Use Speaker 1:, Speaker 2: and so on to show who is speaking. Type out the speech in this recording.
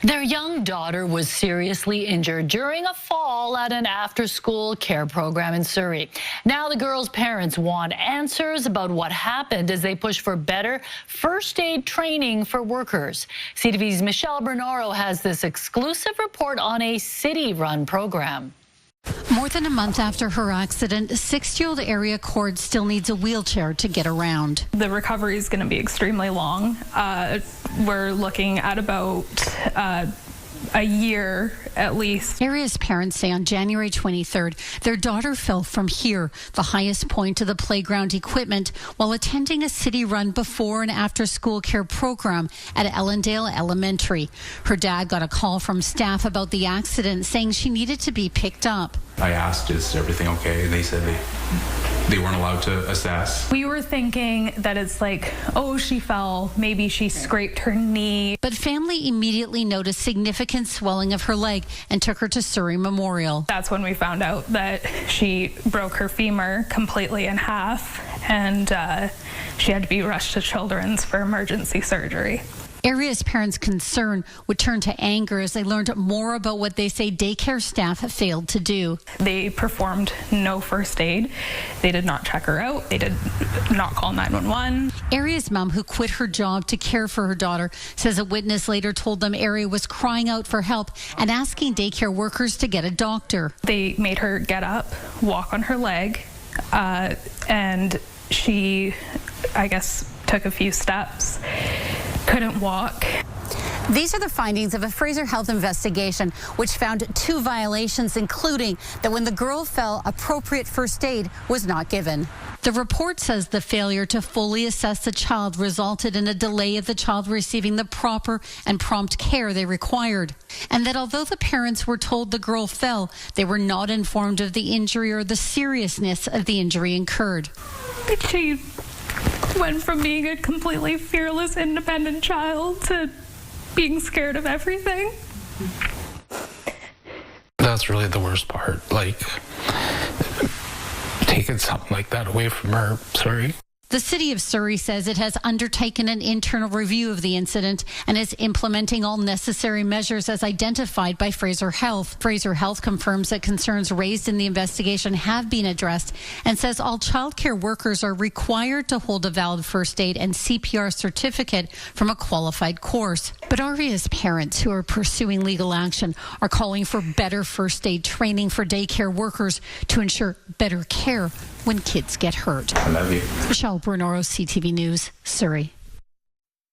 Speaker 1: Their young daughter was seriously injured during a fall at an after-school care program in Surrey. Now the girl's parents want answers about what happened as they push for better first aid training for workers. CTV's Michelle Bernaro has this exclusive report on a city-run program.
Speaker 2: More than a month after her accident, 60-year-old Area Cord still needs a wheelchair to get around.
Speaker 3: The recovery is going to be extremely long. We're looking at about a year at least.
Speaker 2: Aria's parents say on January 23rd, their daughter fell from here, the highest point of the playground equipment, while attending a city-run before and after-school care program at Ellendale Elementary. Her dad got a call from staff about the accident, saying she needed to be picked up.
Speaker 4: I asked, is everything okay? And they said they weren't allowed to assess.
Speaker 3: We were thinking that it's like, oh, she fell, maybe she scraped her knee.
Speaker 2: But family immediately noticed significant swelling of her leg and took her to Surrey Memorial.
Speaker 3: That's when we found out that she broke her femur completely in half, and she had to be rushed to Children's for emergency surgery.
Speaker 2: Aria's parents' concern would turn to anger as they learned more about what they say daycare staff failed to do.
Speaker 3: They performed no first aid. They did not check her out. They did not call 911.
Speaker 2: Aria's mom, who quit her job to care for her daughter, says a witness later told them Aria was crying out for help and asking daycare workers to get a doctor.
Speaker 3: They made her get up, walk on her leg, and she, I guess, took a few steps. Couldn't walk.
Speaker 2: These are the findings of a Fraser Health investigation, which found 2 violations, including that when the girl fell, appropriate first aid was not given. The report says the failure to fully assess the child resulted in a delay of the child receiving the proper and prompt care they required. And that although the parents were told the girl fell, they were not informed of the injury or the seriousness of the injury incurred.
Speaker 3: She went from being a completely fearless, independent child to being scared of everything.
Speaker 4: That's really the worst part. Like, taking something like that away from her. Sorry.
Speaker 2: The City of Surrey says it has undertaken an internal review of the incident and is implementing all necessary measures as identified by Fraser Health. Fraser Health confirms that concerns raised in the investigation have been addressed and says all childcare workers are required to hold a valid first aid and CPR certificate from a qualified course. But Aria's parents, who are pursuing legal action, are calling for better first aid training for daycare workers to ensure better care when kids get hurt.
Speaker 4: I love you.
Speaker 2: Michelle Bernaro, CTV News, Surrey.